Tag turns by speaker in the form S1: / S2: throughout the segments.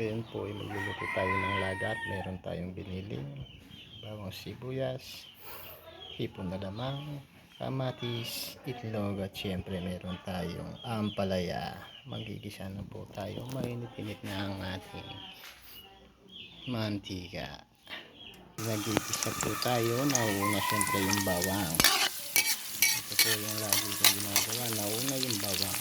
S1: Ngayon po ay magluluto tayo ng lagat. Meron tayong binili bawang sibuyas, hipon na lamang, kamatis, itlog, at syempre meron tayong ampalaya. Magigisa na po tayo. Mainit-init na ang ating mantika. Nag-igisa po tayo. Nauna syempre yung bawang. Ito po yung lagi kong ginagawa. Nauna yung bawang.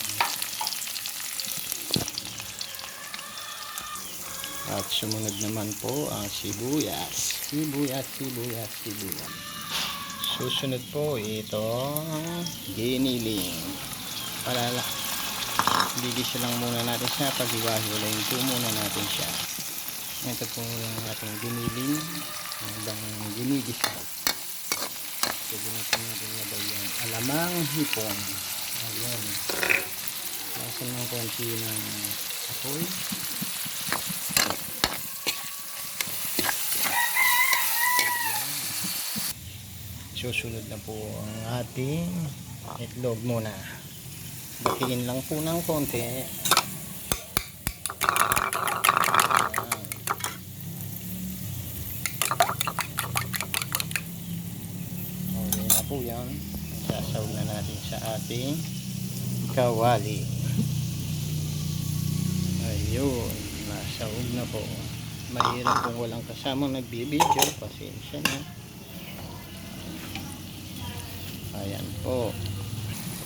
S1: At sumunod naman po ang sibuyas. Sibuyas. Susunod po itong giniling. Palala. Gigisa lang muna natin siya. Pag-iwahiwalayin po muna natin siya. Ito po yung ating giniling. Hanggang ginigisa. Pwede natin nabay yung alamang hipon. Ayan. Lasan ng konti ng apoy. Susunod na po ang ating itlog muna. Batiin lang po ng konti. Okay na po yan. Sasawag na natin sa ating kawali. Ayun, nasawag na po. Mahirap kung walang kasamang nagbibideo. Pasensya na. Ayan po.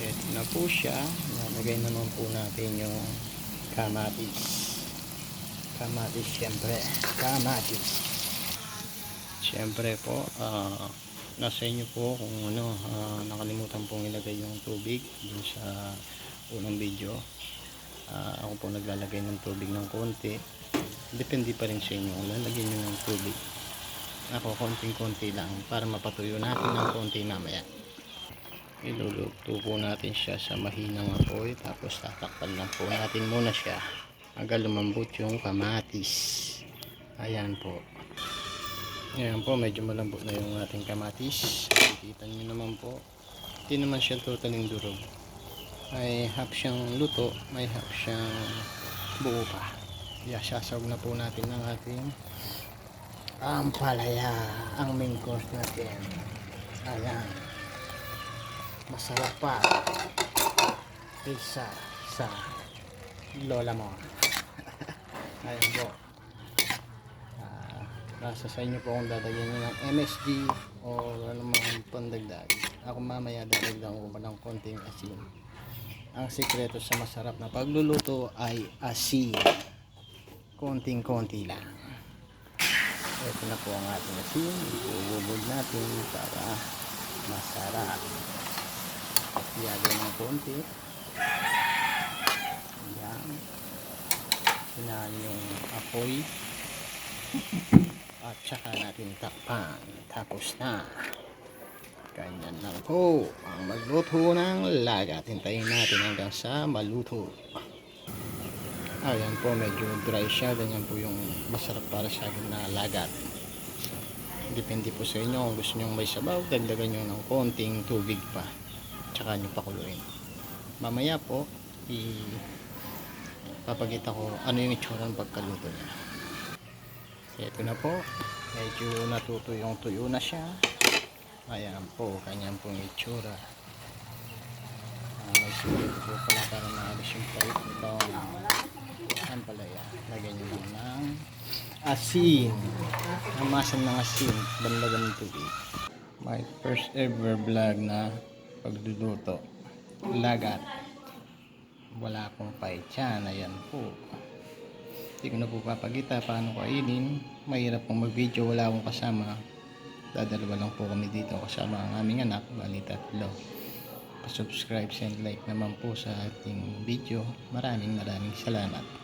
S1: Ito na po siya. Nalagay naman po natin yung kamatis. Kamatis syempre. Kamatis. Syempre po, nasa inyo po kung ano, nakalimutan pong ilagay yung tubig dun sa unang video. Ako po naglalagay ng tubig ng konti. Depende pa rin sa inyo kung lalagyan nyo ng tubig. Ako konting-konti lang para mapatuyo natin ng konti mamaya. Iluluto po natin siya sa mahinang apoy, tapos tatakpan lang po natin muna siya hanggang lumambot yung kamatis. Ayan po. Ayan po, medyo malambot na yung ating kamatis. Nakikita nyo naman po, hindi naman siya totaling durog. May half siyang luto, may half siyang buo pa. Sasawag na po natin ng ating ampalaya, ang main course natin. Ayan. Masarap pa kaysa sa lola mo. Ayan po. Nasa sa inyo po kung dadagyan nyo ng MSG o anumang pandagdag. Ako mamaya dadagdagan ko pa ng konting asin. Ang sikreto sa masarap na pagluluto ay asin. Konting-konti lang. Ito na po ang ating asin. Ibubog natin para masarap. Lagay ng konti. Ayan. Sinaan yung apoy. At saka natin takpan. Tapos na. Ganyan lang po ang magluto ng lagat. Hintayin natin hanggang sa maluto. Ayan po, medyo dry siya. Ganyan po yung masarap para sa akin na lagat. Depende po sa inyo kung gusto nyo may sabaw, dagdagan nyo ng konting tubig pa. Tsaka nyo pakuluin. Mamaya po papakita ko ano yung itsura ng pagkaluto niya. Ito na po, medyo natutuyong-tuyo na siya. Ayan po, kanyang pong itsura. May sulit po pala para maalis yung pait itong ampalaya. Lagyan nyo lang ng asin. Namasan ng asin, banlagan ng tubig. My first ever vlog na pagluluto lagat. Wala akong pait yan. Ayan po, hindi ko na po papagita paano kainin. Mahirap pong mag video, wala akong kasama. Dadalawa lang po kami dito kasama ang aming anak, bali tatlo. Pa-subscribe and like naman po sa ating video. Maraming salamat.